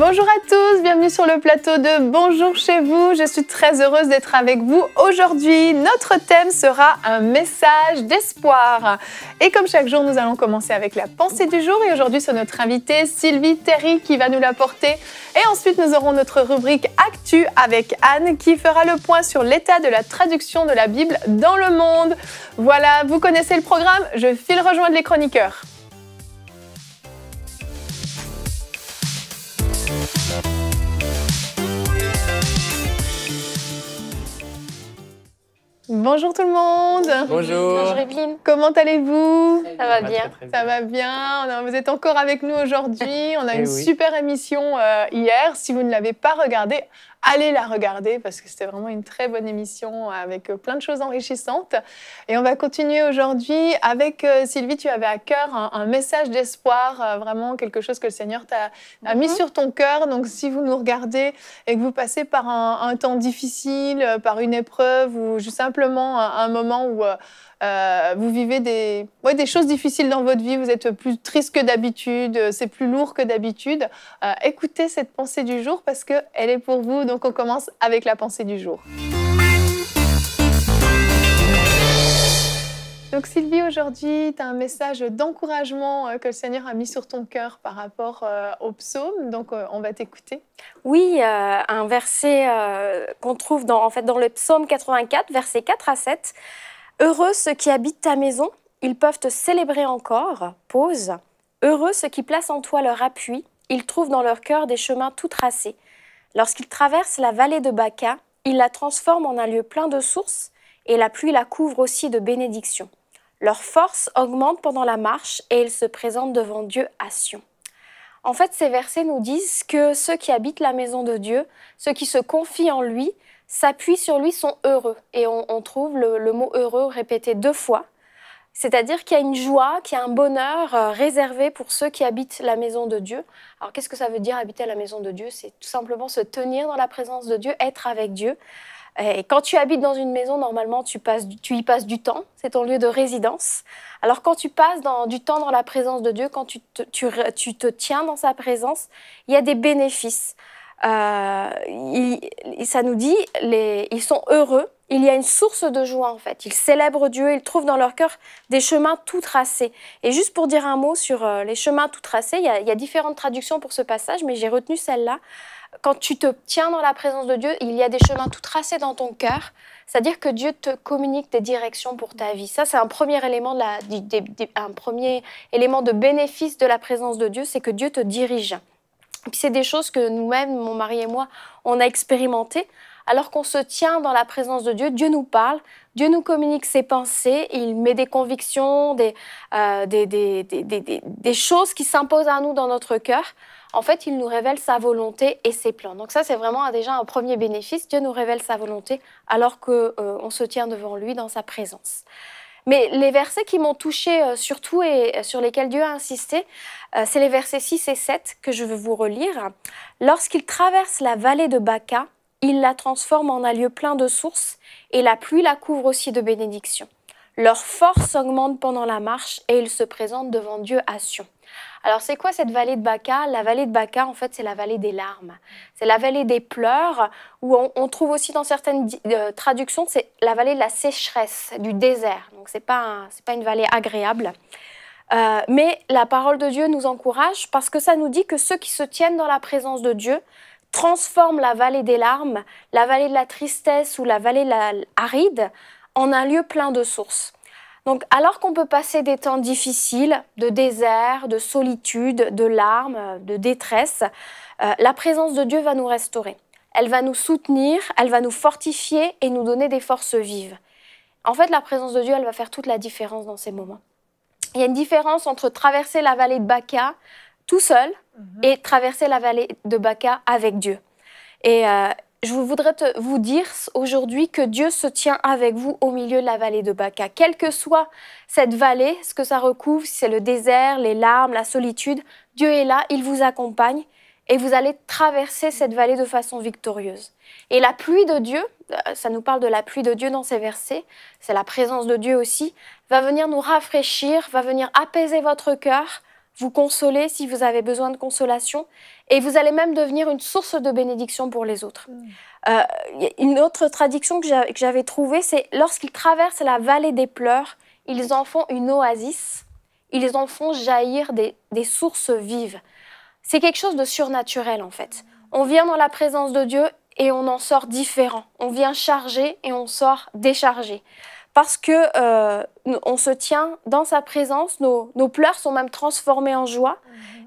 Bonjour à tous, bienvenue sur le plateau de Bonjour chez vous. Je suis très heureuse d'être avec vous. Aujourd'hui, notre thème sera un message d'espoir. Et comme chaque jour, nous allons commencer avec la pensée du jour. Et aujourd'hui, c'est notre invitée Sylvie Terry qui va nous l'apporter. Et ensuite, nous aurons notre rubrique Actu avec Anne qui fera le point sur l'état de la traduction de la Bible dans le monde. Voilà, vous connaissez le programme, je file rejoindre les chroniqueurs. Bonjour tout le monde. Bonjour. Bonjour Evelyne. Comment allez-vous? Ça va bien. Ça va bien. Vous êtes encore avec nous aujourd'hui. On a une oui. super émission hier. Si vous ne l'avez pas regardée, allez la regarder parce que c'était vraiment une très bonne émission avec plein de choses enrichissantes. Et on va continuer aujourd'hui avec Sylvie. Tu avais à cœur un message d'espoir, vraiment quelque chose que le Seigneur t'a mis sur ton cœur. Donc si vous nous regardez et que vous passez par un temps difficile, par une épreuve ou juste simplement un moment où vous vivez des choses difficiles dans votre vie, vous êtes plus triste que d'habitude, c'est plus lourd que d'habitude, écoutez cette pensée du jour parce qu'elle est pour vous. Donc on commence avec la pensée du jour. Donc Sylvie, aujourd'hui, tu as un message d'encouragement que le Seigneur a mis sur ton cœur par rapport au psaume. Donc on va t'écouter. Oui, un verset qu'on trouve dans le psaume 84, versets 4 à 7. « Heureux ceux qui habitent ta maison, ils peuvent te célébrer encore. » Pause. « Heureux ceux qui placent en toi leur appui, ils trouvent dans leur cœur des chemins tout tracés. Lorsqu'ils traversent la vallée de Baca, ils la transforment en un lieu plein de sources, et la pluie la couvre aussi de bénédictions. Leur force augmente pendant la marche, et ils se présentent devant Dieu à Sion. » En fait, ces versets nous disent que ceux qui habitent la maison de Dieu, ceux qui se confient en lui, s'appuient sur lui, sont heureux. Et on trouve le mot « heureux » répété 2 fois. C'est-à-dire qu'il y a une joie, qu'il y a un bonheur réservé pour ceux qui habitent la maison de Dieu. Alors, qu'est-ce que ça veut dire habiter la maison de Dieu? C'est tout simplement se tenir dans la présence de Dieu, être avec Dieu. Et quand tu habites dans une maison, normalement, tu y passes du temps. C'est ton lieu de résidence. Alors, quand tu passes du temps dans la présence de Dieu, quand tu te tiens dans sa présence, il y a des bénéfices. Ça nous dit, ils sont heureux. Il y a une source de joie, en fait. Ils célèbrent Dieu, ils trouvent dans leur cœur des chemins tout tracés. Et juste pour dire un mot sur les chemins tout tracés, il y a différentes traductions pour ce passage, mais j'ai retenu celle-là. Quand tu te tiens dans la présence de Dieu, il y a des chemins tout tracés dans ton cœur. C'est-à-dire que Dieu te communique des directions pour ta vie. Ça, c'est un premier élément, un premier élément de bénéfice de la présence de Dieu, c'est que Dieu te dirige. Et puis c'est des choses que nous-mêmes, mon mari et moi, on a expérimentées. Alors qu'on se tient dans la présence de Dieu, Dieu nous parle, Dieu nous communique ses pensées, il met des convictions, des choses qui s'imposent à nous dans notre cœur. En fait, il nous révèle sa volonté et ses plans. Donc ça, c'est vraiment déjà un premier bénéfice. Dieu nous révèle sa volonté alors qu'on se tient devant lui dans sa présence. Mais les versets qui m'ont touchée surtout et sur lesquels Dieu a insisté, c'est les versets 6 et 7 que je veux vous relire. « Lorsqu'ils traversent la vallée de Baca, ils la transforment en un lieu plein de sources, et la pluie la couvre aussi de bénédictions. Leur force augmente pendant la marche, et ils se présentent devant Dieu à Sion. » Alors, c'est quoi cette vallée de Baca? La vallée de Baca, en fait, c'est la vallée des larmes. C'est la vallée des pleurs, où on trouve aussi dans certaines traductions, c'est la vallée de la sécheresse, du désert. Donc, c'est pas une vallée agréable. Mais la parole de Dieu nous encourage parce que ça nous dit que ceux qui se tiennent dans la présence de Dieu transforment la vallée des larmes, la vallée de la tristesse ou la vallée aride en un lieu plein de sources. Donc, alors qu'on peut passer des temps difficiles, de désert, de solitude, de larmes, de détresse, la présence de Dieu va nous restaurer. Elle va nous soutenir, elle va nous fortifier et nous donner des forces vives. En fait, la présence de Dieu, elle va faire toute la différence dans ces moments. Il y a une différence entre traverser la vallée de Baca tout seul et traverser la vallée de Baca avec Dieu. Et je voudrais vous dire aujourd'hui que Dieu se tient avec vous au milieu de la vallée de Baca. Quelle que soit cette vallée, ce que ça recouvre, si c'est le désert, les larmes, la solitude, Dieu est là, il vous accompagne et vous allez traverser cette vallée de façon victorieuse. Et la pluie de Dieu, ça nous parle de la pluie de Dieu dans ces versets, c'est la présence de Dieu aussi, va venir nous rafraîchir, va venir apaiser votre cœur, vous consoler si vous avez besoin de consolation, et vous allez même devenir une source de bénédiction pour les autres. Une autre traduction que j'avais trouvée, c'est lorsqu'ils traversent la vallée des pleurs, ils en font une oasis, ils en font jaillir des sources vives. C'est quelque chose de surnaturel en fait. On vient dans la présence de Dieu et on en sort différent. On vient chargé et on sort déchargé. Parce que on se tient dans sa présence, nos pleurs sont même transformés en joie.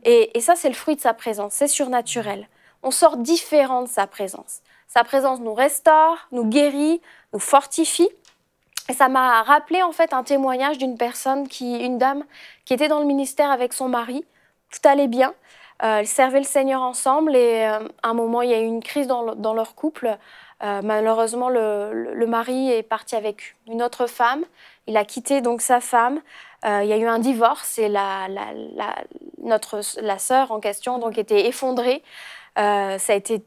Et ça, c'est le fruit de sa présence, c'est surnaturel. On sort différent de sa présence. Sa présence nous restaure, nous guérit, nous fortifie. Et ça m'a rappelé en fait un témoignage d'une personne, une dame, qui était dans le ministère avec son mari. Tout allait bien, ils servaient le Seigneur ensemble et à un moment, il y a eu une crise dans leur couple. Malheureusement, le mari est parti avec une autre femme. Il a quitté donc sa femme. Il y a eu un divorce et la sœur en question donc, était effondrée. Ça a été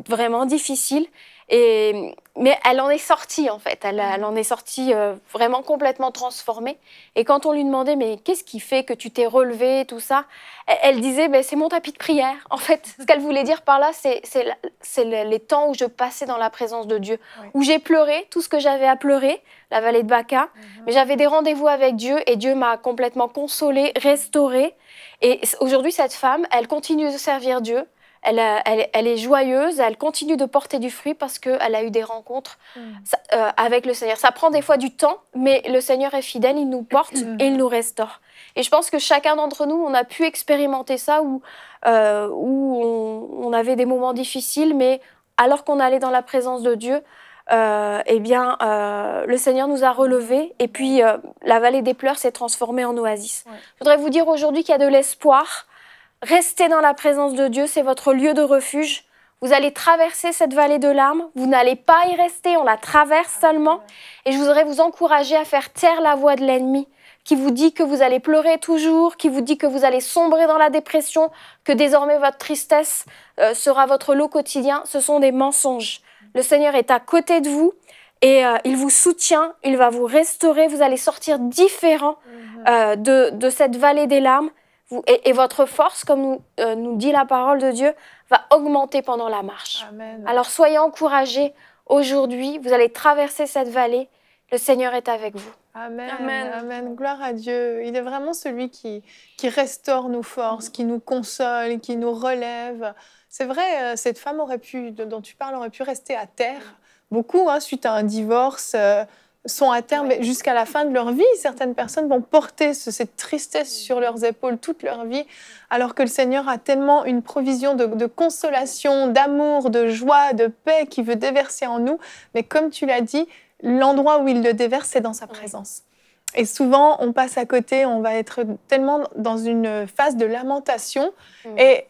vraiment difficile. Mais elle en est sortie en fait, elle en est sortie vraiment complètement transformée. Et quand on lui demandait mais qu'est-ce qui fait que tu t'es relevée, tout ça, elle disait c'est mon tapis de prière. En fait, ce qu'elle voulait dire par là, c'est les temps où je passais dans la présence de Dieu, où j'ai pleuré tout ce que j'avais à pleurer, la vallée de Baca, mais j'avais des rendez-vous avec Dieu et Dieu m'a complètement consolée, restaurée. Et aujourd'hui, cette femme, elle continue de servir Dieu. Elle est joyeuse, elle continue de porter du fruit parce qu'elle a eu des rencontres avec le Seigneur. Ça prend des fois du temps, mais le Seigneur est fidèle, il nous porte et il nous restaure. Et je pense que chacun d'entre nous, on a pu expérimenter ça où on avait des moments difficiles, mais alors qu'on allait dans la présence de Dieu, le Seigneur nous a relevés et puis la vallée des pleurs s'est transformée en oasis. Ouais. Je voudrais vous dire aujourd'hui qu'il y a de l'espoir. Restez dans la présence de Dieu, c'est votre lieu de refuge. Vous allez traverser cette vallée de larmes, vous n'allez pas y rester, on la traverse seulement. Et je voudrais vous encourager à faire taire la voix de l'ennemi qui vous dit que vous allez pleurer toujours, qui vous dit que vous allez sombrer dans la dépression, que désormais votre tristesse sera votre lot quotidien. Ce sont des mensonges. Le Seigneur est à côté de vous et il vous soutient, il va vous restaurer, vous allez sortir différent de cette vallée des larmes. Et votre force, comme nous dit la parole de Dieu, va augmenter pendant la marche. Amen. Alors soyez encouragés aujourd'hui, vous allez traverser cette vallée, le Seigneur est avec vous. Amen, amen, amen. Gloire à Dieu. Il est vraiment celui qui restaure nos forces, qui nous console, qui nous relève. C'est vrai, cette femme dont tu parles aurait pu rester à terre. Beaucoup, suite à un divorce, sont à terme jusqu'à la fin de leur vie. Certaines personnes vont porter cette tristesse sur leurs épaules toute leur vie, alors que le Seigneur a tellement une provision de consolation, d'amour, de joie, de paix qu'il veut déverser en nous. Mais comme tu l'as dit, l'endroit où il le déverse, c'est dans sa présence. Et souvent, on passe à côté, on va être tellement dans une phase de lamentation. Et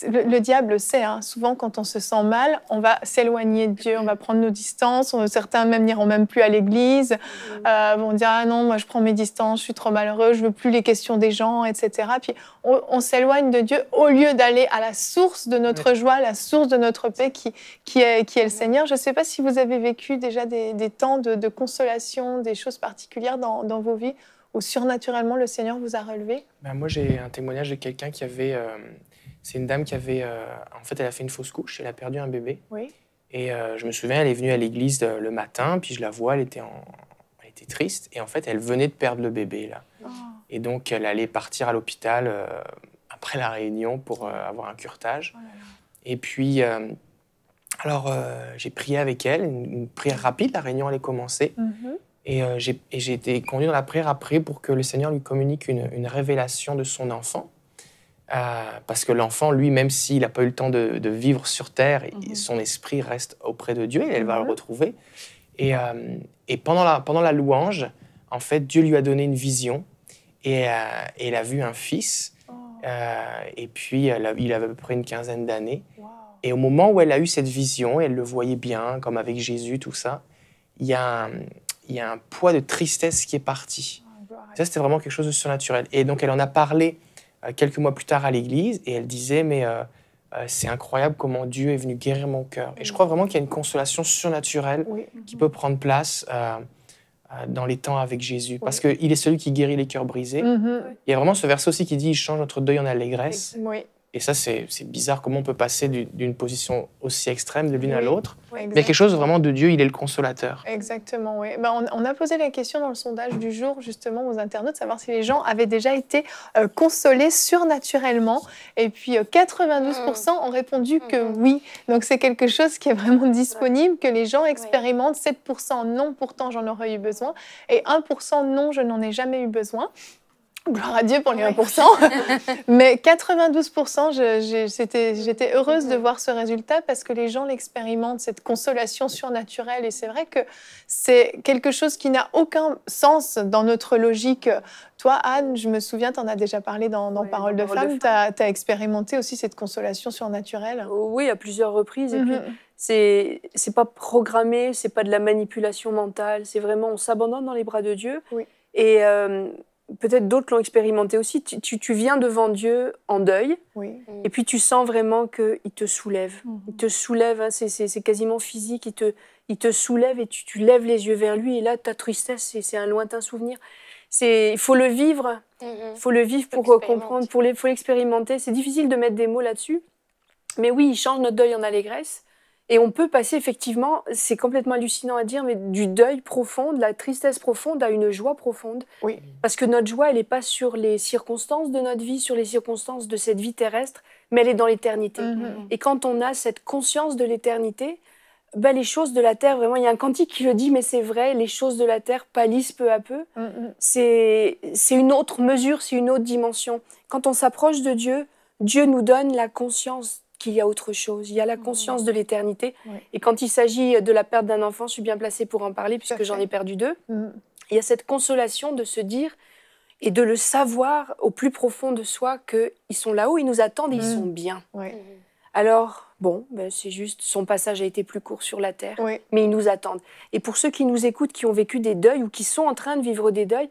le diable sait, souvent quand on se sent mal, on va s'éloigner de Dieu, on va prendre nos distances. Certains même n'iront même plus à l'église, vont dire « Ah non, moi je prends mes distances, je suis trop malheureux, je veux plus les questions des gens, etc. » Puis on s'éloigne de Dieu au lieu d'aller à la source de notre joie, la source de notre paix qui est le Seigneur. Je ne sais pas si vous avez vécu déjà des temps de consolation, des choses particulières dans vos vies où surnaturellement le Seigneur vous a relevé. Moi j'ai un témoignage de quelqu'un qui avait... C'est une dame qui avait... en fait, elle a fait une fausse couche, elle a perdu un bébé. Oui. Et je me souviens, elle est venue à l'église le matin, puis je la vois, elle était triste. Et en fait, elle venait de perdre le bébé, là. Oh. Et donc, elle allait partir à l'hôpital après la réunion pour avoir un curetage. Oh là là. Et puis, j'ai prié avec elle, une prière rapide, la réunion allait commencer. Et j'ai été conduit dans la prière après pour que le Seigneur lui communique une révélation de son enfant. Parce que l'enfant, lui, même s'il n'a pas eu le temps de vivre sur terre, son esprit reste auprès de Dieu et elle va le retrouver. Et pendant la louange, en fait, Dieu lui a donné une vision et elle a vu un fils. Et puis, il avait à peu près une quinzaine d'années. Wow. Et au moment où elle a eu cette vision, elle le voyait bien, comme avec Jésus, tout ça, il y a un poids de tristesse qui est parti. Ça, c'était vraiment quelque chose de surnaturel. Et donc, elle en a parlé quelques mois plus tard à l'église, et elle disait, mais c'est incroyable comment Dieu est venu guérir mon cœur. Et je crois vraiment qu'il y a une consolation surnaturelle qui peut prendre place dans les temps avec Jésus, parce qu'il est celui qui guérit les cœurs brisés. Il y a vraiment ce verset aussi qui dit « Il change notre deuil en allégresse ». Et ça, c'est bizarre, comment on peut passer d'une position aussi extrême de l'une à l'autre. Mais il y a quelque chose vraiment de Dieu, il est le consolateur. Exactement, oui. On a posé la question dans le sondage du jour, justement, aux internautes, savoir si les gens avaient déjà été consolés surnaturellement. Et puis, 92% ont répondu que oui. Donc, c'est quelque chose qui est vraiment disponible, que les gens expérimentent. 7% non, pourtant, j'en aurais eu besoin. Et 1% non, je n'en ai jamais eu besoin. Gloire à Dieu pour les 1%. Mais 92%, j'étais heureuse de voir ce résultat parce que les gens l'expérimentent, cette consolation surnaturelle. Et c'est vrai que c'est quelque chose qui n'a aucun sens dans notre logique. Toi, Anne, je me souviens, tu en as déjà parlé dans Parole de femme. Tu as expérimenté aussi cette consolation surnaturelle. Oui, à plusieurs reprises. Et puis, c'est pas programmé, c'est pas de la manipulation mentale. C'est vraiment, on s'abandonne dans les bras de Dieu. Et peut-être d'autres l'ont expérimenté aussi. Tu viens devant Dieu en deuil, et puis tu sens vraiment qu'il te soulève. Il te soulève, hein, c'est quasiment physique. Il te soulève et tu lèves les yeux vers lui. Et là, ta tristesse, c'est un lointain souvenir. Il faut le vivre. Il faut le vivre pour comprendre, il faut l'expérimenter. C'est difficile de mettre des mots là-dessus. Mais oui, il change notre deuil en allégresse. Et on peut passer effectivement, c'est complètement hallucinant à dire, mais du deuil profond, de la tristesse profonde à une joie profonde. Parce que notre joie, elle n'est pas sur les circonstances de notre vie, sur les circonstances de cette vie terrestre, mais elle est dans l'éternité. Et quand on a cette conscience de l'éternité, les choses de la terre, vraiment, il y a un cantique qui le dit, mais c'est vrai, les choses de la terre pâlissent peu à peu. C'est une autre mesure, c'est une autre dimension. Quand on s'approche de Dieu, Dieu nous donne la conscience qu'il y a autre chose, il y a la conscience de l'éternité. Et quand il s'agit de la perte d'un enfant, je suis bien placée pour en parler puisque j'en ai perdu 2. Il y a cette consolation de se dire et de le savoir au plus profond de soi qu'ils sont là-haut, ils nous attendent et ils sont bien. Alors, c'est juste, son passage a été plus court sur la terre, mais ils nous attendent. Et pour ceux qui nous écoutent, qui ont vécu des deuils ou qui sont en train de vivre des deuils,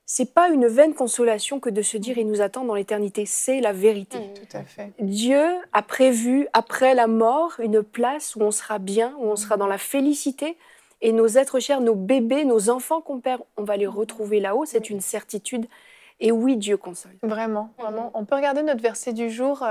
c'est pas une vaine consolation que de se dire « il nous attend dans l'éternité », c'est la vérité. Tout à fait. Dieu a prévu, après la mort, une place où on sera bien, où on sera dans la félicité, et nos êtres chers, nos bébés, nos enfants qu'on perd, on va les retrouver là-haut, c'est une certitude. Et oui, Dieu console. Vraiment, vraiment. On peut regarder notre verset du jour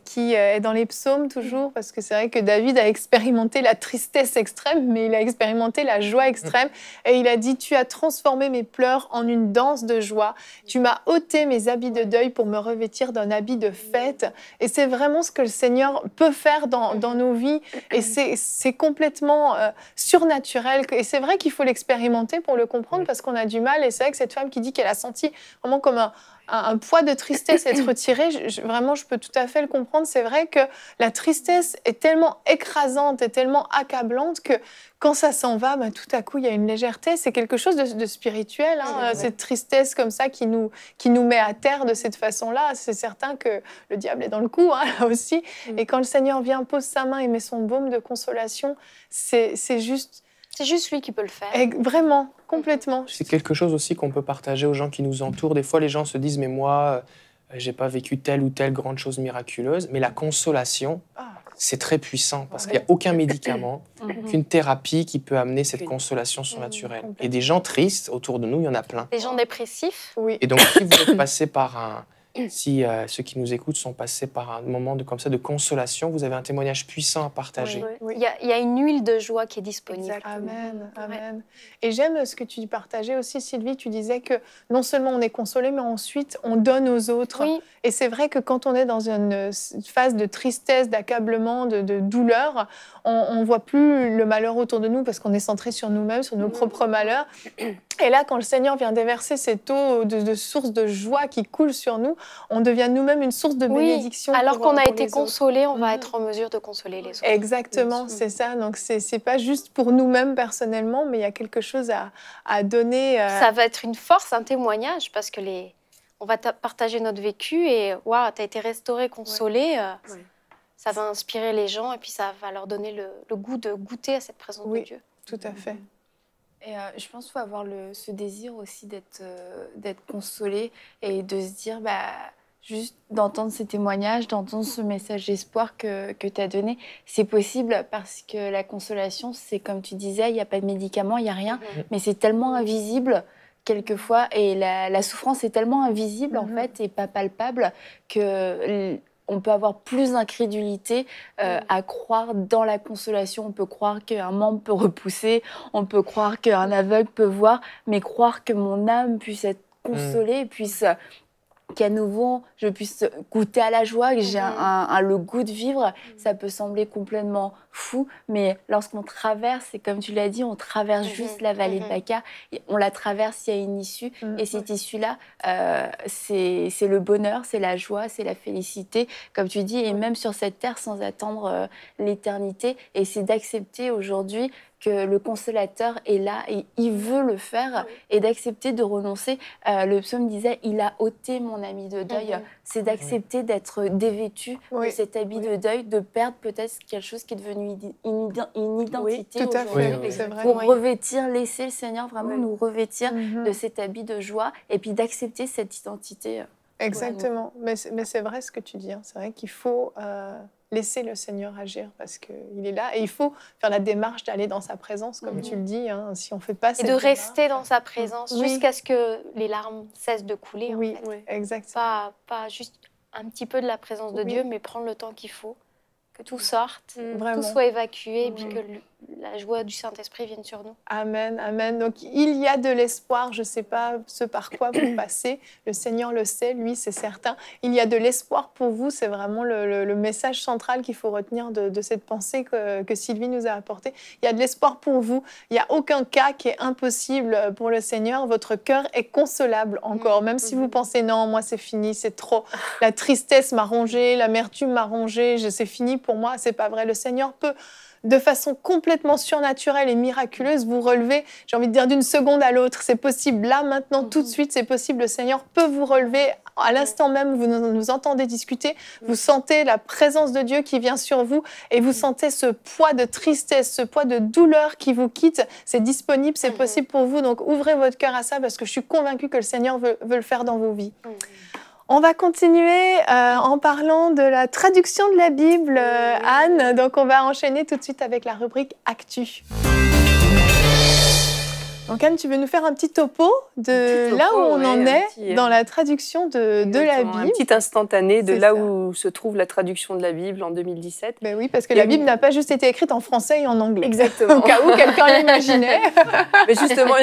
qui est dans les psaumes toujours, parce que c'est vrai que David a expérimenté la tristesse extrême, mais il a expérimenté la joie extrême. Et il a dit « Tu as transformé mes pleurs en une danse de joie. Tu m'as ôté mes habits de deuil pour me revêtir d'un habit de fête. » Et c'est vraiment ce que le Seigneur peut faire dans nos vies. Et c'est complètement surnaturel. Et c'est vrai qu'il faut l'expérimenter pour le comprendre, parce qu'on a du mal. Et c'est vrai que cette femme qui dit qu'elle a senti vraiment comme un poids de tristesse être retiré, vraiment, je peux tout à fait le comprendre. C'est vrai que la tristesse est tellement écrasante et tellement accablante que quand ça s'en va, tout à coup, il y a une légèreté. C'est quelque chose de spirituel, hein, cette tristesse comme ça qui nous met à terre de cette façon-là. C'est certain que le diable est dans le coup, hein, là aussi. Et quand le Seigneur vient, pose sa main et met son baume de consolation, c'est juste... C'est juste lui qui peut le faire. Et vraiment, complètement. C'est quelque chose aussi qu'on peut partager aux gens qui nous entourent. Des fois, les gens se disent « mais moi, j'ai pas vécu telle ou telle grande chose miraculeuse ». Mais la consolation, c'est très puissant parce qu'il n'y a aucun médicament, aucune thérapie qui peut amener cette consolation surnaturelle. Et des gens tristes autour de nous, il y en a plein. Des gens dépressifs. Et donc, si vous êtes passé par si ceux qui nous écoutent sont passés par un moment comme ça de consolation, vous avez un témoignage puissant à partager. Il y a une huile de joie qui est disponible. Amen, amen. Et j'aime ce que tu partageais aussi, Sylvie. Tu disais que non seulement on est consolé, mais ensuite on donne aux autres. Et c'est vrai que quand on est dans une phase de tristesse, d'accablement, de douleur, on ne voit plus le malheur autour de nous parce qu'on est centré sur nous-mêmes, sur nos propres malheurs. Et là, quand le Seigneur vient déverser cette eau de source de joie qui coule sur nous, on devient nous-mêmes une source de bénédiction. Alors qu'on a été consolé, on va être en mesure de consoler les autres. Exactement, c'est ça. Donc, c'est pas juste pour nous-mêmes personnellement, mais il y a quelque chose à donner. Ça va être une force, un témoignage, parce que on va partager notre vécu et waouh, tu as été restauré, consolé. Ça va inspirer les gens et puis ça va leur donner le goût de goûter à cette présence de Dieu. Tout à fait. Et je pense qu'il faut avoir ce désir aussi d'être consolé et de se dire, juste d'entendre ces témoignages, d'entendre ce message d'espoir que tu as donné. C'est possible parce que la consolation, c'est comme tu disais, il n'y a pas de médicaments, il n'y a rien, mais c'est tellement invisible quelquefois, et la souffrance est tellement invisible en fait et pas palpable que on peut avoir plus d'incrédulité à croire dans la consolation. On peut croire qu'un membre peut repousser, on peut croire qu'un aveugle peut voir, mais croire que mon âme puisse être consolée, puisse qu'à nouveau je puisse goûter à la joie, que j'ai le goût de vivre, ça peut sembler complètement fou, mais lorsqu'on traverse, et comme tu l'as dit, on traverse juste la vallée de Baca, et on la traverse, il y a une issue, et cette issue-là, c'est le bonheur, c'est la joie, c'est la félicité, comme tu dis, et même sur cette terre sans attendre l'éternité, et c'est d'accepter aujourd'hui que le consolateur est là et il veut le faire, et d'accepter de renoncer. Le psaume disait « Il a ôté mon habit de deuil ». C'est d'accepter d'être dévêtu de cet habit de deuil, de perdre peut-être quelque chose qui est devenu une identité aujourd'hui, pour revêtir, laisser le Seigneur vraiment nous revêtir de cet habit de joie, et puis d'accepter cette identité. Exactement, mais c'est vrai ce que tu dis, hein. C'est vrai qu'il faut laisser le Seigneur agir parce qu'il est là, et il faut faire la démarche d'aller dans sa présence, comme tu le dis, hein. Si on ne fait pas cette démarche. Et de démarche, rester dans sa présence jusqu'à ce que les larmes cessent de couler. Oui, en fait. exactement. Pas juste un petit peu de la présence de Dieu, mais prendre le temps qu'il faut, que tout sorte, tout soit évacué, et puis que la joie du Saint-Esprit vienne sur nous. Amen, amen. Donc, il y a de l'espoir. Je ne sais pas ce par quoi vous passez. Le Seigneur le sait, lui, c'est certain. Il y a de l'espoir pour vous. C'est vraiment le message central qu'il faut retenir de cette pensée que Sylvie nous a apportée. Il y a de l'espoir pour vous. Il n'y a aucun cas qui est impossible pour le Seigneur. Votre cœur est consolable encore. Même si vous pensez, non, moi, c'est fini, c'est trop. La tristesse m'a rongé, l'amertume m'a rongé, c'est fini pour moi. Ce n'est pas vrai. Le Seigneur peut, de façon complètement surnaturelle et miraculeuse, vous relever, j'ai envie de dire, d'une seconde à l'autre. C'est possible, là, maintenant, tout de suite, c'est possible. Le Seigneur peut vous relever à l'instant même où vous nous entendez discuter. Vous sentez la présence de Dieu qui vient sur vous, et vous sentez ce poids de tristesse, ce poids de douleur qui vous quitte. C'est disponible, c'est possible pour vous. Donc, ouvrez votre cœur à ça, parce que je suis convaincue que le Seigneur veut le faire dans vos vies. On va continuer en parlant de la traduction de la Bible, Anne. Donc, on va enchaîner tout de suite avec la rubrique Actu. Donc, Anne, tu veux nous faire un petit topo de là où on en est dans la traduction de la Bible. Un petit instantané de là où se trouve la traduction de la Bible en 2017. Ben oui, parce que la Bible n'a pas juste été écrite en français et en anglais. Exactement. Au cas où quelqu'un l'imaginait. Mais justement,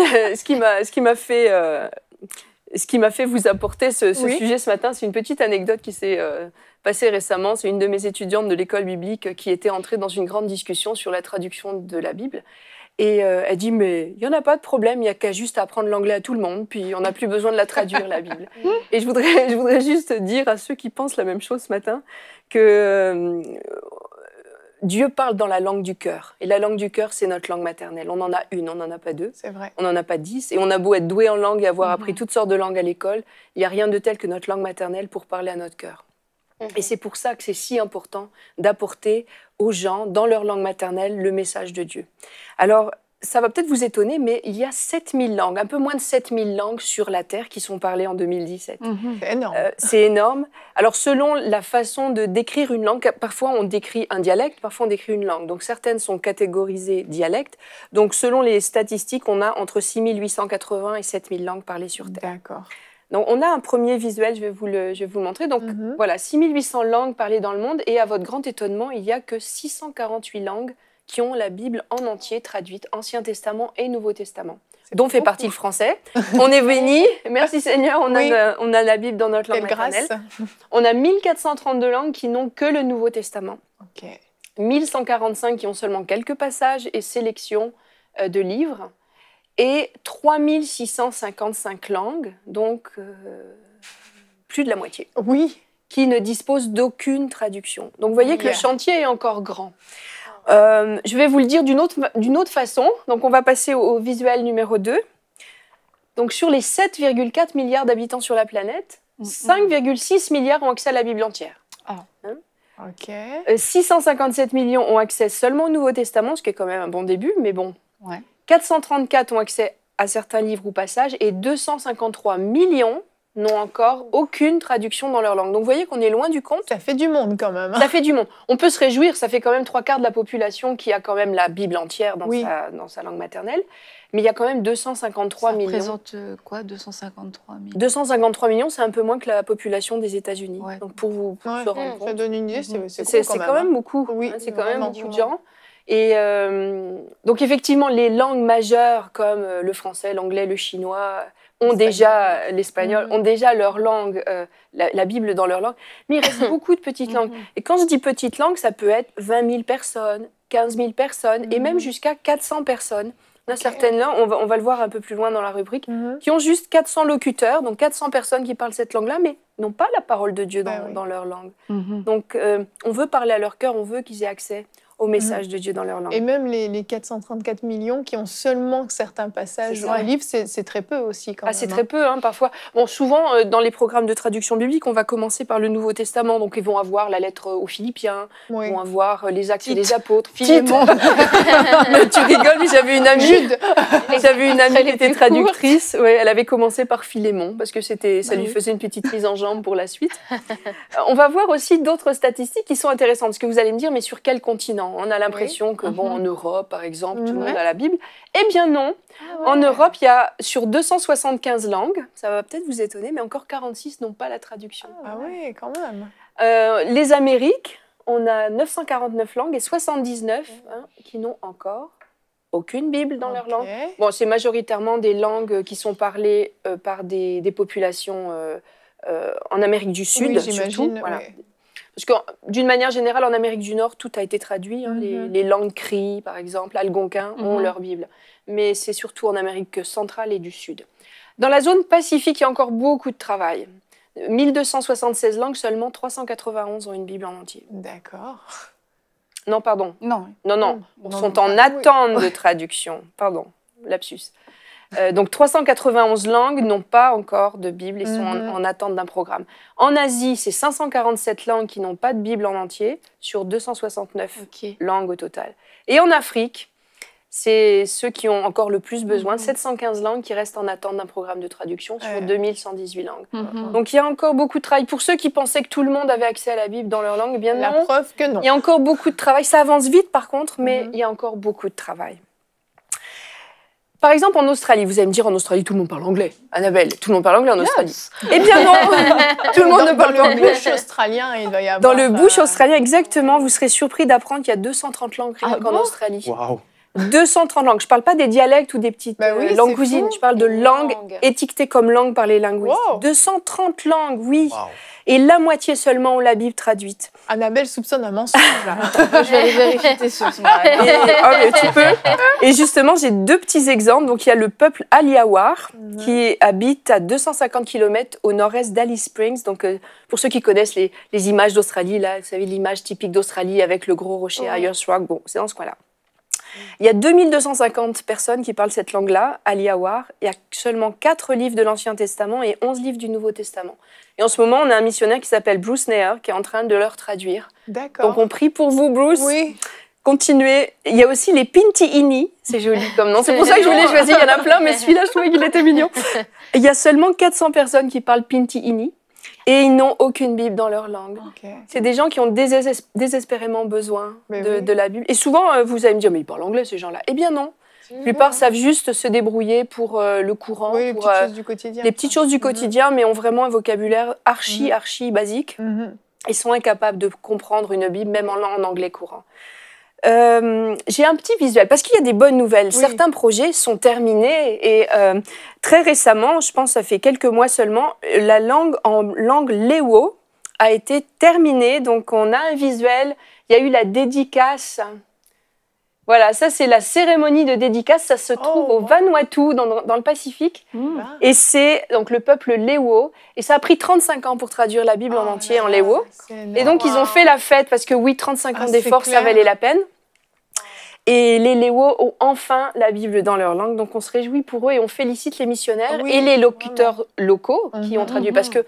ce qui m'a fait vous apporter ce sujet ce matin, c'est une petite anecdote qui s'est passée récemment. C'est une de mes étudiantes de l'école biblique qui était entrée dans une grande discussion sur la traduction de la Bible. Et elle dit, mais il n'y en a pas de problème, il n'y a qu'à juste apprendre l'anglais à tout le monde, puis on n'a plus besoin de la traduire, la Bible. Et je voudrais juste dire à ceux qui pensent la même chose ce matin que Dieu parle dans la langue du cœur. Et la langue du cœur, c'est notre langue maternelle. On en a une, on n'en a pas deux. C'est vrai. On n'en a pas 10. Et on a beau être doué en langue et avoir appris toutes sortes de langues à l'école, il n'y a rien de tel que notre langue maternelle pour parler à notre cœur. Et c'est pour ça que c'est si important d'apporter aux gens, dans leur langue maternelle, le message de Dieu. Alors, ça va peut-être vous étonner, mais il y a 7000 langues, un peu moins de 7000 langues sur la Terre qui sont parlées en 2017. C'est énorme. C'est énorme. Alors, selon la façon de décrire une langue, parfois on décrit un dialecte, parfois on décrit une langue. Donc, certaines sont catégorisées dialectes. Donc, selon les statistiques, on a entre 6880 et 7000 langues parlées sur Terre. D'accord. Donc, on a un premier visuel, je vais vous le montrer. Donc, voilà, 6800 langues parlées dans le monde. Et à votre grand étonnement, il n'y a que 648 langues qui ont la Bible en entier traduite, Ancien Testament et Nouveau Testament, dont fait partie le français. On est bénis, merci Seigneur, on a la Bible dans notre langue maternelle. On a 1432 langues qui n'ont que le Nouveau Testament. 1145 qui ont seulement quelques passages et sélections de livres. Et 3655 langues, donc plus de la moitié, qui ne disposent d'aucune traduction. Donc vous voyez que le chantier est encore grand. Je vais vous le dire d'une autre façon. Donc on va passer au visuel numéro 2. Donc sur les 7,4 milliards d'habitants sur la planète, 5,6 milliards ont accès à la Bible entière. 657 millions ont accès seulement au Nouveau Testament, ce qui est quand même un bon début, mais bon. 434 ont accès à certains livres ou passages et 253 millions n'ont encore aucune traduction dans leur langue. Donc vous voyez qu'on est loin du compte. Ça fait du monde quand même. Ça fait du monde. On peut se réjouir, ça fait quand même 3/4 de la population qui a quand même la Bible entière dans sa langue maternelle. Mais il y a quand même 253 millions. Ça représente quoi, 253 millions 253 millions, c'est un peu moins que la population des États-Unis. Ouais. Donc pour vous se rendre compte. Ça donne une idée, c'est quand même beaucoup. Oui, c'est quand même beaucoup de sûrement. gens. Et donc effectivement, les langues majeures comme le français, l'anglais, le chinois ont déjà, l'espagnol, ont déjà leur langue, la Bible dans leur langue. Mais il reste beaucoup de petites langues. Et quand je dis petites langues, ça peut être 20 000 personnes, 15 000 personnes, et même jusqu'à 400 personnes. On a certaines langues, on va le voir un peu plus loin dans la rubrique, qui ont juste 400 locuteurs, donc 400 personnes qui parlent cette langue-là, mais n'ont pas la parole de Dieu dans leur langue. Donc on veut parler à leur cœur, on veut qu'ils aient accès au message de Dieu dans leur langue. Et même les 434 millions qui ont seulement certains passages dans le livre, c'est très peu aussi quand même. C'est très peu, parfois. Bon, souvent, dans les programmes de traduction biblique, on va commencer par le Nouveau Testament. Donc, ils vont avoir la lettre aux Philippiens, ils vont avoir les Actes des Apôtres. Philémon. Tu rigoles, mais j'avais une amie. Qui était traductrice. Ouais, elle avait commencé par Philémon, parce que ça lui faisait une petite mise en jambe pour la suite. On va voir aussi d'autres statistiques qui sont intéressantes. Parce que vous allez me dire, mais sur quel continent ? On a l'impression que, en Europe, par exemple, tout le monde a la Bible. Eh bien non. En Europe, il y a sur 275 langues, ça va peut-être vous étonner, mais encore 46 n'ont pas la traduction. Ah oui, quand même. Les Amériques, on a 949 langues et 79 qui n'ont encore aucune Bible dans leur langue. Bon, c'est majoritairement des langues qui sont parlées par des populations en Amérique du Sud, surtout. Voilà. Parce que d'une manière générale, en Amérique du Nord, tout a été traduit. Les langues cri, par exemple, algonquins ont leur Bible. Mais c'est surtout en Amérique centrale et du Sud. Dans la zone Pacifique, il y a encore beaucoup de travail. 1276 langues, seulement 391 ont une Bible en entier. D'accord. Non, pardon. Non. Ils sont en attente de traduction. Pardon, lapsus. Donc 391 langues n'ont pas encore de Bible et sont en attente d'un programme. En Asie, c'est 547 langues qui n'ont pas de Bible en entier sur 269 langues au total. Et en Afrique, c'est ceux qui ont encore le plus besoin, 715 langues qui restent en attente d'un programme de traduction sur 2118 langues. Donc il y a encore beaucoup de travail. Pour ceux qui pensaient que tout le monde avait accès à la Bible dans leur langue, eh bien non. La preuve que non. Il y a encore beaucoup de travail. Ça avance vite par contre, mais il y a encore beaucoup de travail. Par exemple, en Australie, vous allez me dire, en Australie, tout le monde parle anglais. Annabelle, tout le monde parle anglais en Australie. Eh bien non, tout le monde ne parle pas anglais. Dans le bush australien, il doit y avoir... Dans le bush australien, exactement, vous serez surpris d'apprendre qu'il y a 230 langues rien qu'en Australie. Waouh. 230 langues. Je ne parle pas des dialectes ou des petites langues cousines. Je parle de langues étiquetées comme langues par les linguistes. 230 langues, oui. Wow. Et la moitié seulement ont la Bible traduite. Annabelle soupçonne un mensonge, là. Je vais aller vérifier tes sources. Mais tu peux. Et justement, j'ai deux petits exemples. Donc, il y a le peuple Aliawar qui habite à 250 km au nord-est d'Alice Springs. Donc, pour ceux qui connaissent les images d'Australie, là, vous savez, l'image typique d'Australie avec le gros rocher Ayers Rock. Bon, c'est dans ce coin-là. Il y a 2250 personnes qui parlent cette langue-là, Aliawar. Il y a seulement 4 livres de l'Ancien Testament et 11 livres du Nouveau Testament. Et en ce moment, on a un missionnaire qui s'appelle Bruce Nair qui est en train de leur traduire. D'accord. Donc on prie pour vous, Bruce. Oui. Continuez. Il y a aussi les Pinti-Ini. C'est joli comme nom. C'est pour ça que je voulais choisir. Il y en a plein, mais celui-là, je trouvais qu'il était mignon. Il y a seulement 400 personnes qui parlent Pinti-Ini. Et ils n'ont aucune Bible dans leur langue. Okay. C'est des gens qui ont désespérément besoin de la Bible. Et souvent, vous allez me dire, mais ils parlent anglais, ces gens-là. Eh bien non. La plupart savent juste se débrouiller pour le courant, les pour petites choses du quotidien. Les petites choses du quotidien, mais ont vraiment un vocabulaire archi basique. Ils sont incapables de comprendre une Bible, même en anglais courant. J'ai un petit visuel, parce qu'il y a des bonnes nouvelles. Oui. Certains projets sont terminés et très récemment, je pense que ça fait quelques mois seulement, la langue en langue léwo a été terminée. Donc on a un visuel, il y a eu la dédicace. Voilà, ça c'est la cérémonie de dédicace, ça se trouve au Vanuatu, dans le Pacifique. Et c'est donc le peuple léwo. Et ça a pris 35 ans pour traduire la Bible en entier en léwo. Et donc ils ont fait la fête, parce que oui, 35 ans d'efforts, ça valait la peine. Et les léwo ont enfin la Bible dans leur langue. Donc on se réjouit pour eux et on félicite les missionnaires et les locuteurs locaux qui ont traduit. Parce que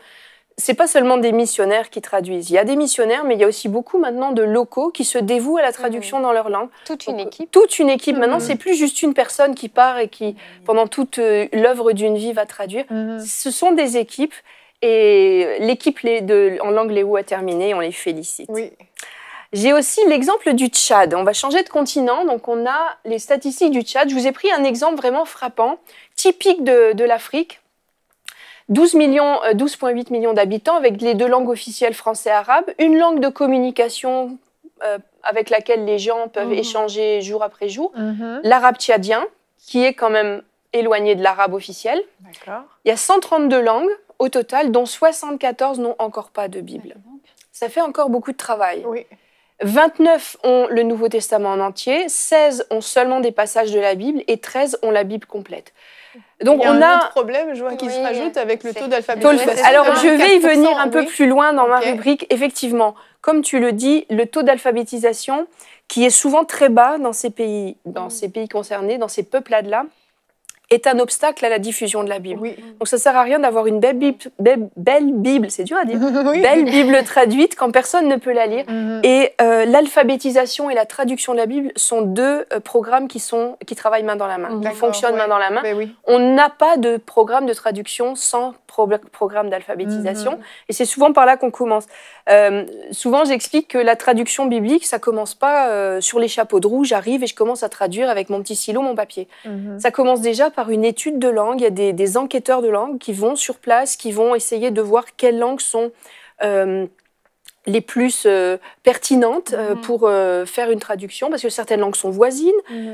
c'est pas seulement des missionnaires qui traduisent. Il y a des missionnaires, mais il y a aussi beaucoup maintenant de locaux qui se dévouent à la traduction dans leur langue. Toute une équipe. Toute une équipe. Maintenant, c'est plus juste une personne qui part et qui, pendant toute l'œuvre d'une vie, va traduire. Ce sont des équipes. Et l'équipe en langue léou a terminé, on les félicite. Oui. J'ai aussi l'exemple du Tchad. On va changer de continent, donc on a les statistiques du Tchad. Je vous ai pris un exemple vraiment frappant, typique de l'Afrique. 12,8 millions d'habitants avec les 2 langues officielles français et arabe, une langue de communication avec laquelle les gens peuvent échanger jour après jour, l'arabe tchadien, qui est quand même éloigné de l'arabe officiel. Il y a 132 langues au total, dont 74 n'ont encore pas de Bible. Ça fait encore beaucoup de travail. Oui. 29 ont le Nouveau Testament en entier, 16 ont seulement des passages de la Bible et 13 ont la Bible complète. Donc il y a un autre problème, je vois, qui se rajoute avec le taux d'alphabétisation. Alors je vais y venir un peu plus loin dans ma rubrique. Effectivement, comme tu le dis, le taux d'alphabétisation, qui est souvent très bas dans ces pays concernés, dans ces peuplades-là, est un obstacle à la diffusion de la Bible. Oui. Donc ça ne sert à rien d'avoir une belle Bible, c'est dur à dire, belle Bible traduite quand personne ne peut la lire. Et l'alphabétisation et la traduction de la Bible sont 2 programmes qui travaillent main dans la main, qui fonctionnent main dans la main. On n'a pas de programme de traduction sans programme d'alphabétisation. Et c'est souvent par là qu'on commence. Souvent, j'explique que la traduction biblique, ça ne commence pas sur les chapeaux de roue, j'arrive et je commence à traduire avec mon petit stylo, mon papier. Ça commence déjà par une étude de langue. Il y a des enquêteurs de langue qui vont sur place, qui vont essayer de voir quelles langues sont les plus pertinentes pour faire une traduction, parce que certaines langues sont voisines,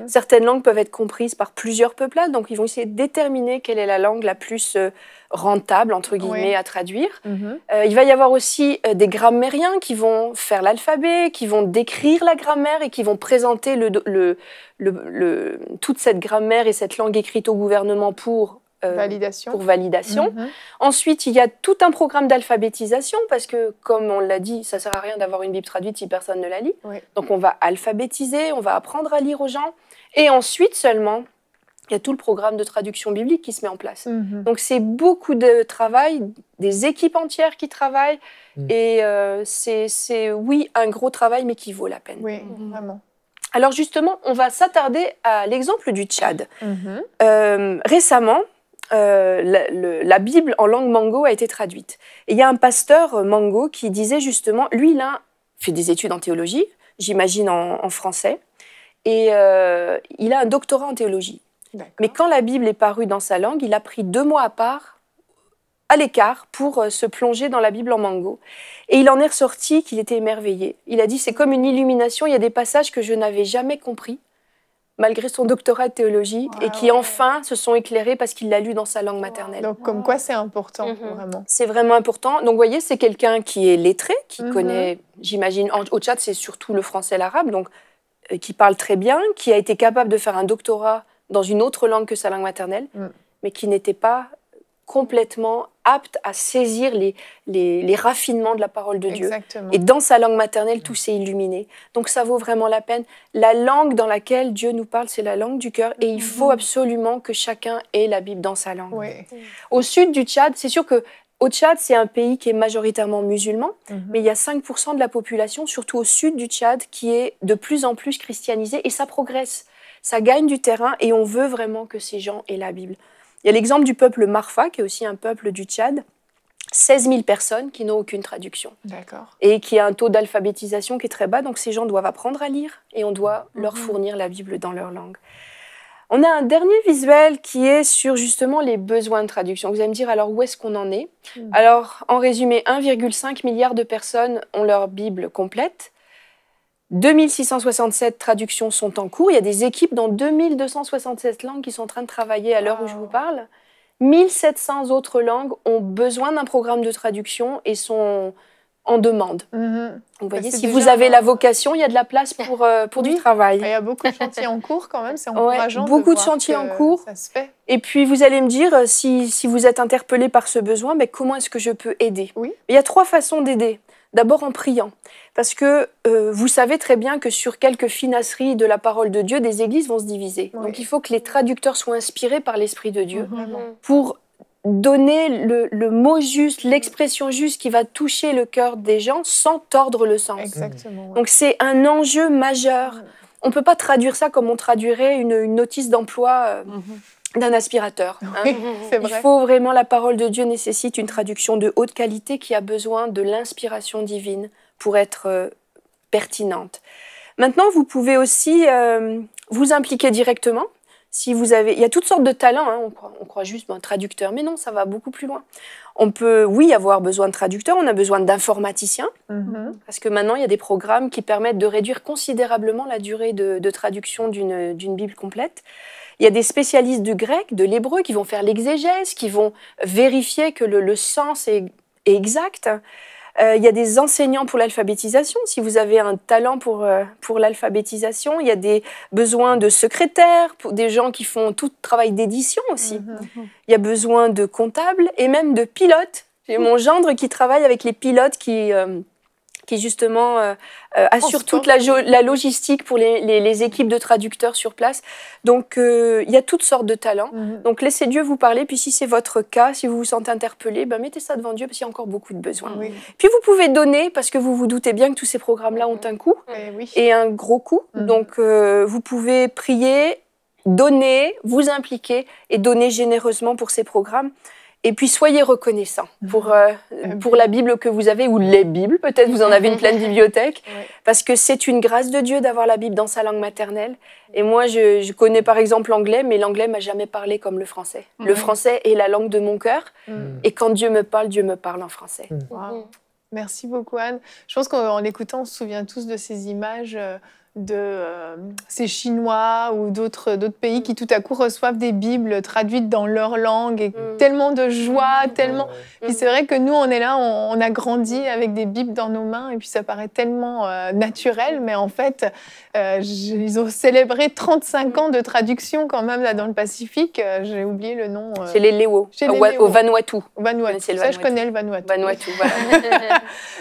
certaines langues peuvent être comprises par plusieurs peuplades, donc ils vont essayer de déterminer quelle est la langue la plus rentable, entre guillemets, à traduire. Il va y avoir aussi des grammairiens qui vont faire l'alphabet, qui vont décrire la grammaire et qui vont présenter toute cette grammaire et cette langue écrite au gouvernement pour validation. Ensuite, il y a tout un programme d'alphabétisation parce que, comme on l'a dit, ça ne sert à rien d'avoir une Bible traduite si personne ne la lit. Donc, on va alphabétiser, on va apprendre à lire aux gens. Et ensuite seulement, il y a tout le programme de traduction biblique qui se met en place. Donc, c'est beaucoup de travail, des équipes entières qui travaillent. Et c'est, oui, un gros travail, mais qui vaut la peine. Oui, vraiment. Alors, justement, on va s'attarder à l'exemple du Tchad. Récemment, la Bible en langue mango a été traduite. Et il y a un pasteur mango qui disait justement, lui, il a fait des études en théologie, j'imagine en français, et il a un doctorat en théologie. Mais quand la Bible est parue dans sa langue, il a pris 2 mois à l'écart pour se plonger dans la Bible en mango. Et il en est ressorti qu'il était émerveillé. Il a dit, c'est comme une illumination, il y a des passages que je n'avais jamais compris, malgré son doctorat de théologie, et qui enfin se sont éclairés parce qu'il l'a lu dans sa langue maternelle. Donc comme quoi c'est important, vraiment. C'est vraiment important. Donc vous voyez, c'est quelqu'un qui est lettré, qui connaît, j'imagine, au Tchad c'est surtout le français et l'arabe, donc qui parle très bien, qui a été capable de faire un doctorat dans une autre langue que sa langue maternelle, mais qui n'était pas complètement apte à saisir les raffinements de la parole de Dieu. Exactement. Et dans sa langue maternelle, tout s'est illuminé. Donc ça vaut vraiment la peine. La langue dans laquelle Dieu nous parle, c'est la langue du cœur. Et il faut absolument que chacun ait la Bible dans sa langue. Au sud du Tchad, c'est sûr que au Tchad, c'est un pays qui est majoritairement musulman, mais il y a 5% de la population, surtout au sud du Tchad, qui est de plus en plus christianisée. Et ça progresse. Ça gagne du terrain et on veut vraiment que ces gens aient la Bible. Il y a l'exemple du peuple Marfa, qui est aussi un peuple du Tchad, 16 000 personnes qui n'ont aucune traduction. Et qui a un taux d'alphabétisation qui est très bas, donc ces gens doivent apprendre à lire et on doit leur fournir la Bible dans leur langue. On a un dernier visuel qui est sur justement les besoins de traduction. Vous allez me dire, alors où est-ce qu'on en est? Alors, en résumé, 1,5 milliard de personnes ont leur Bible complète. 2667 traductions sont en cours. Il y a des équipes dans 2267 langues qui sont en train de travailler à l'heure où je vous parle. 1700 autres langues ont besoin d'un programme de traduction et sont en demande. Vous voyez, si vous avez la vocation, il y a de la place pour du travail. Il y a beaucoup de chantiers en cours quand même, c'est encourageant. Beaucoup de chantiers en cours. Ça se fait. Et puis vous allez me dire, si vous êtes interpellé par ce besoin, mais comment est-ce que je peux aider? Il y a 3 façons d'aider. D'abord en priant, parce que vous savez très bien que sur quelques finasseries de la parole de Dieu, des églises vont se diviser. Donc il faut que les traducteurs soient inspirés par l'Esprit de Dieu pour donner le mot juste, l'expression juste qui va toucher le cœur des gens sans tordre le sens. Exactement. Donc c'est un enjeu majeur. On ne peut pas traduire ça comme on traduirait une notice d'emploi d'un aspirateur. Oui, c'est vrai. Il faut vraiment, la parole de Dieu nécessite une traduction de haute qualité qui a besoin de l'inspiration divine pour être pertinente. Maintenant, vous pouvez aussi vous impliquer directement. Si vous avez, il y a toutes sortes de talents, hein. On croit juste un traducteur, mais non, ça va beaucoup plus loin. On peut, oui, avoir besoin de traducteurs, on a besoin d'informaticiens, parce que maintenant, il y a des programmes qui permettent de réduire considérablement la durée de traduction d'une Bible complète. Il y a des spécialistes du grec, de l'hébreu, qui vont faire l'exégèse, qui vont vérifier que le sens est exact. Il y a des enseignants pour l'alphabétisation. Si vous avez un talent pour l'alphabétisation, il y a des besoins de secrétaires, pour des gens qui font tout travail d'édition aussi. Il y a besoin de comptables et même de pilotes. J'ai mon gendre qui travaille avec les pilotes qui justement assure toute la logistique pour les équipes de traducteurs sur place. Donc, il y a toutes sortes de talents. Donc, laissez Dieu vous parler. Puis, si c'est votre cas, si vous vous sentez interpellé, mettez ça devant Dieu parce qu'il y a encore beaucoup de besoins. Puis, vous pouvez donner parce que vous vous doutez bien que tous ces programmes-là ont un coût et un gros coût. Donc, vous pouvez prier, donner, vous impliquer et donner généreusement pour ces programmes. Et puis, soyez reconnaissants pour la Bible que vous avez, ou les Bibles, peut-être vous en avez une pleine bibliothèque, parce que c'est une grâce de Dieu d'avoir la Bible dans sa langue maternelle. Et moi, je connais par exemple l'anglais, mais l'anglais m'a jamais parlé comme le français. Le français est la langue de mon cœur, et quand Dieu me parle en français. Wow. Merci beaucoup, Anne. Je pense qu'en l'écoutant, on se souvient tous de ces images de ces Chinois ou d'autres pays qui tout à coup reçoivent des Bibles traduites dans leur langue et tellement de joie, tellement... Puis c'est vrai que nous, on est là, on a grandi avec des Bibles dans nos mains et puis ça paraît tellement naturel, mais en fait, ils ont célébré 35 ans de traduction quand même là dans le Pacifique. J'ai oublié le nom. C'est les Léo, au Vanuatu. Vanuatu. Ça, je connais le Vanuatu. Vanuatu, voilà.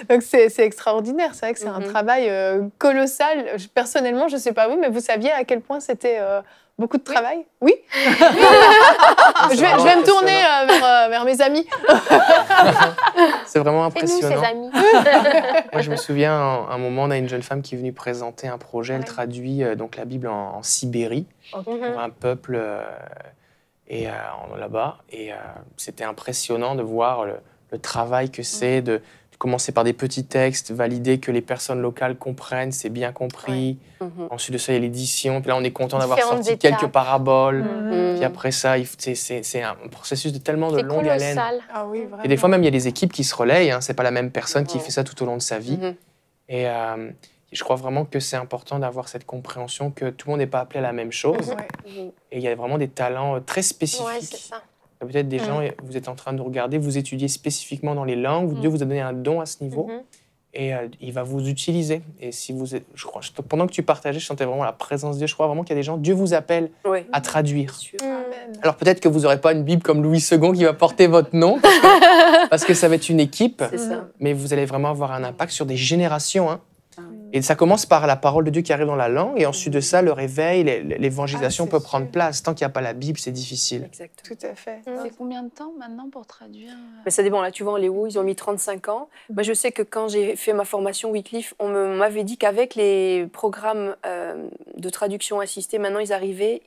Donc c'est extraordinaire, c'est vrai que c'est un travail colossal. Personnellement, je ne sais pas vous, mais vous saviez à quel point c'était beaucoup de travail? Oui. Je vais me tourner vers mes amis. C'est vraiment impressionnant. Et nous, ses amis. Moi, je me souviens, à un moment, on a une jeune femme qui est venue présenter un projet. Elle traduit donc la Bible en Sibérie, pour un peuple là-bas. Et c'était impressionnant de voir le travail que c'est de commencer par des petits textes, valider que les personnes locales comprennent, c'est bien compris. Ensuite de ça, il y a l'édition. Puis là, on est content d'avoir sorti quelques paraboles. Puis après ça, c'est un processus de tellement de longue haleine. Ah oui, vraiment. Et des fois, même, il y a des équipes qui se relayent. C'est pas la même personne qui fait ça tout au long de sa vie. Et je crois vraiment que c'est important d'avoir cette compréhension que tout le monde n'est pas appelé à la même chose. Et il y a vraiment des talents très spécifiques. Ouais, c'est ça. Peut-être des gens, vous êtes en train de nous regarder, vous étudiez spécifiquement dans les langues, Dieu vous a donné un don à ce niveau, et il va vous utiliser. Et si vous êtes, je crois, pendant que tu partageais, je sentais vraiment la présence de Dieu. Je crois vraiment qu'il y a des gens, Dieu vous appelle à traduire. Alors peut-être que vous n'aurez pas une Bible comme Louis II qui va porter votre nom, parce que ça va être une équipe, mais vous allez vraiment avoir un impact sur des générations. Et ça commence par la parole de Dieu qui arrive dans la langue, et ensuite de ça, le réveil, l'évangélisation peut prendre place. Tant qu'il n'y a pas la Bible, c'est difficile. Exactement. Tout à fait. C'est combien de temps maintenant pour traduire Mais ça dépend. Là, tu vois, en Léo, ils ont mis 35 ans. Moi, je sais que quand j'ai fait ma formation Wycliffe, on m'avait dit qu'avec les programmes de traduction assistée, maintenant, ils arrivaient,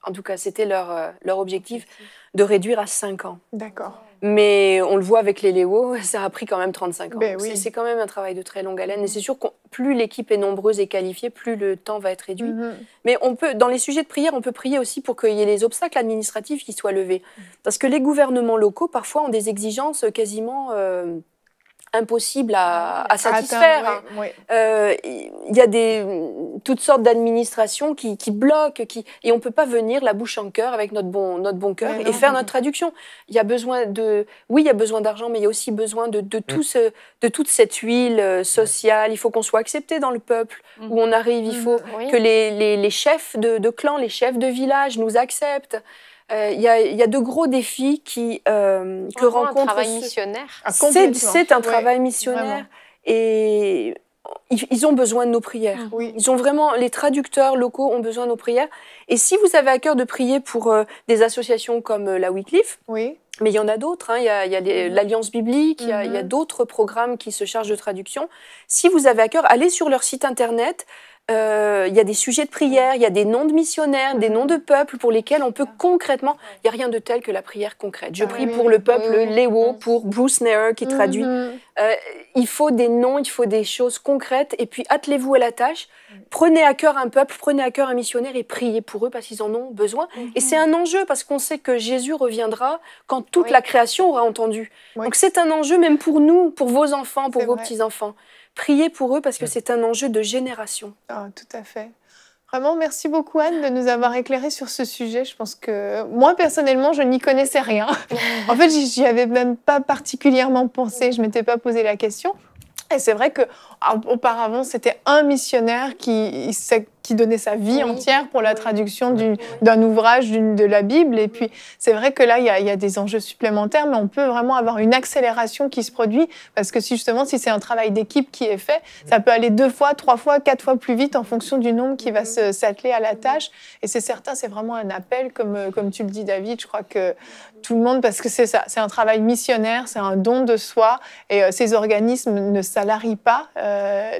en tout cas, c'était leur objectif, de réduire à 5 ans. D'accord. Mais on le voit avec les Léo, ça a pris quand même 35 ans. Oui. C'est quand même un travail de très longue haleine. Et c'est sûr que plus l'équipe est nombreuse et qualifiée, plus le temps va être réduit. Mais on peut, dans les sujets de prière, on peut prier aussi pour qu'il y ait les obstacles administratifs qui soient levés. Parce que les gouvernements locaux, parfois, ont des exigences quasiment impossible à satisfaire. Il y a toutes sortes d'administrations qui bloquent, et on ne peut pas venir la bouche en cœur avec notre bon cœur et faire notre traduction. Il y a besoin il y a besoin d'argent, mais il y a aussi besoin de toute cette huile sociale. Il faut qu'on soit accepté dans le peuple où on arrive. Il faut que les chefs de clan, les chefs de village nous acceptent. Il y a de gros défis que rencontre un travail missionnaire. C'est un travail missionnaire. Vraiment. Et ils ont besoin de nos prières. Ils ont vraiment, les traducteurs locaux ont besoin de nos prières. Et si vous avez à cœur de prier pour des associations comme la Wycliffe, Mais il y en a d'autres, hein. Il y a l'Alliance biblique, il y a d'autres programmes qui se chargent de traduction. Si vous avez à cœur, allez sur leur site internet. Il y a des sujets de prière, il y a des noms de missionnaires, des noms de peuples pour lesquels on peut concrètement... Il n'y a rien de tel que la prière concrète. Je prie pour le peuple Léo, pour Bruce Nair qui traduit. Il faut des noms, il faut des choses concrètes. Et puis, attelez-vous à la tâche. Prenez à cœur un peuple, prenez à cœur un missionnaire et priez pour eux parce qu'ils en ont besoin. Et c'est un enjeu parce qu'on sait que Jésus reviendra quand toute la création aura entendu. Donc, c'est un enjeu même pour nous, pour vos enfants, pour vos petits-enfants. Priez pour eux parce que c'est un enjeu de génération. Ah, tout à fait. Vraiment, merci beaucoup Anne de nous avoir éclairé sur ce sujet. Je pense que moi, personnellement, je n'y connaissais rien. En fait, j'y avais même pas particulièrement pensé, je ne m'étais pas posé la question. Et c'est vrai qu'auparavant, c'était un missionnaire qui donnait sa vie entière pour la traduction d'un ouvrage de la Bible. Et puis, c'est vrai que là, il y a des enjeux supplémentaires, mais on peut vraiment avoir une accélération qui se produit parce que justement, si c'est un travail d'équipe qui est fait, ça peut aller 2 fois, 3 fois, 4 fois plus vite en fonction du nombre qui va s'atteler à la tâche. Et c'est certain, c'est vraiment un appel, comme tu le dis, David. Je crois que tout le monde, parce que c'est ça, c'est un travail missionnaire, c'est un don de soi. Et ces organismes ne salarient pas.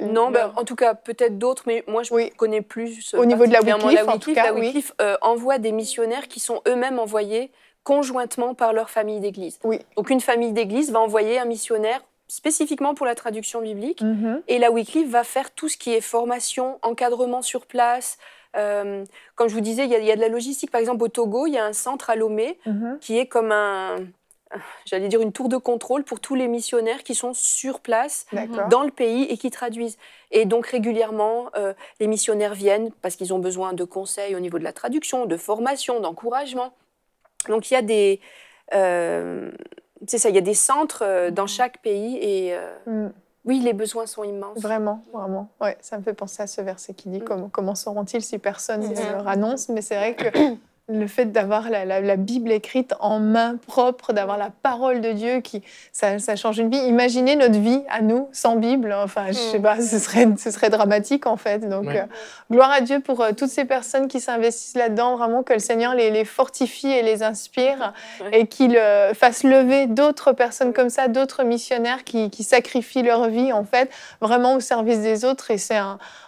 Non, en tout cas, peut-être d'autres, mais moi, je connais plus. Au niveau de la Wycliffe, en tout cas, la Wycliffe envoie des missionnaires qui sont eux-mêmes envoyés conjointement par leur famille d'église. Donc, une famille d'église va envoyer un missionnaire spécifiquement pour la traduction biblique, et la Wycliffe va faire tout ce qui est formation, encadrement sur place. Comme je vous disais, il y a de la logistique. Par exemple, au Togo, il y a un centre à Lomé qui est comme j'allais dire une tour de contrôle pour tous les missionnaires qui sont sur place dans le pays et qui traduisent. Et donc régulièrement, les missionnaires viennent parce qu'ils ont besoin de conseils au niveau de la traduction, de formation, d'encouragement. Donc il y a des, c'est ça, il y a des centres dans chaque pays et oui, les besoins sont immenses. Vraiment, vraiment. Ouais, ça me fait penser à ce verset qui dit comment sauront-ils si personne ne leur annonce. Mais c'est vrai que le fait d'avoir la Bible écrite en main propre, d'avoir la parole de Dieu, ça change une vie. Imaginez notre vie à nous, sans Bible. Enfin, je sais pas, ce serait dramatique en fait. Donc, gloire à Dieu pour toutes ces personnes qui s'investissent là-dedans. Vraiment que le Seigneur les fortifie et les inspire et qu'il fasse lever d'autres personnes comme ça, d'autres missionnaires qui sacrifient leur vie en fait, vraiment au service des autres. Et c'est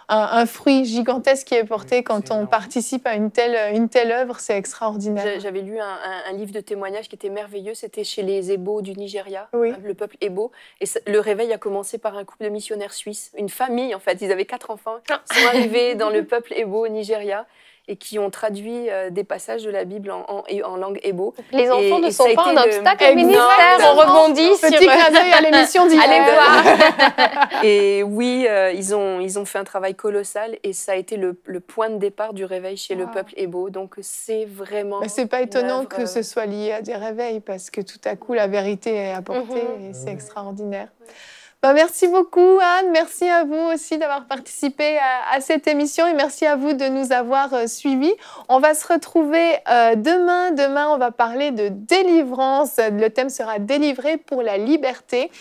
un fruit gigantesque qui est porté quand on participe à une telle œuvre, c'est extraordinaire. J'avais lu un livre de témoignages qui était merveilleux, c'était chez les Ebo du Nigeria, le peuple Ebo, et le réveil a commencé par un couple de missionnaires suisses, une famille en fait, ils avaient 4 enfants, qui sont arrivés dans le peuple Ebo au Nigeria, et qui ont traduit des passages de la Bible en langue hébo. Les enfants ne sont pas un obstacle au ministère, on rebondit sur... Petit clin d'œil à l'émission d'hier. Allez voir. Et oui, ils ont fait un travail colossal et ça a été le point de départ du réveil chez le peuple hébo. Donc c'est vraiment... Mais c'est pas étonnant que ce soit lié à des réveils parce que tout à coup la vérité est apportée et c'est extraordinaire. Merci beaucoup Anne, merci à vous aussi d'avoir participé à cette émission et merci à vous de nous avoir suivis. On va se retrouver demain. Demain, on va parler de délivrance. Le thème sera « Délivré pour la liberté ».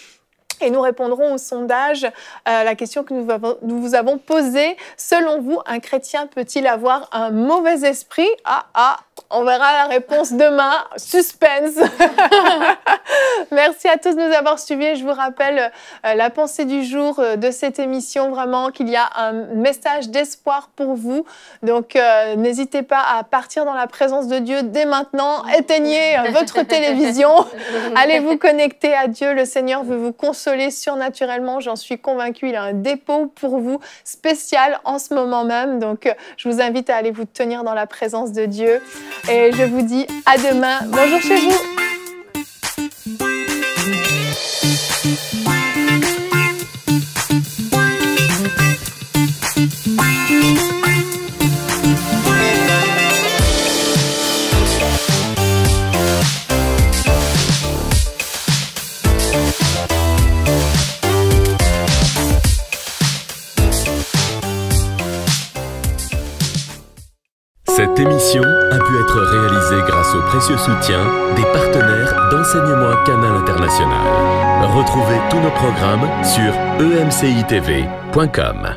Et nous répondrons au sondage, la question que nous vous avons posée. Selon vous, un chrétien peut-il avoir un mauvais esprit? On verra la réponse demain. Suspense. Merci à tous de nous avoir suivis. Je vous rappelle la pensée du jour de cette émission, vraiment qu'il y a un message d'espoir pour vous. Donc, n'hésitez pas à partir dans la présence de Dieu dès maintenant. Éteignez votre télévision. Allez vous connecter à Dieu. Le Seigneur veut vous consoler surnaturellement. J'en suis convaincue. Il a un dépôt pour vous spécial en ce moment même. Donc, je vous invite à aller vous tenir dans la présence de Dieu. Et je vous dis à demain. Bonjour chez vous. Cette émission a pu être réalisée grâce au précieux soutien des partenaires d'Enseignement Canal International. Retrouvez tous nos programmes sur emcitv.com.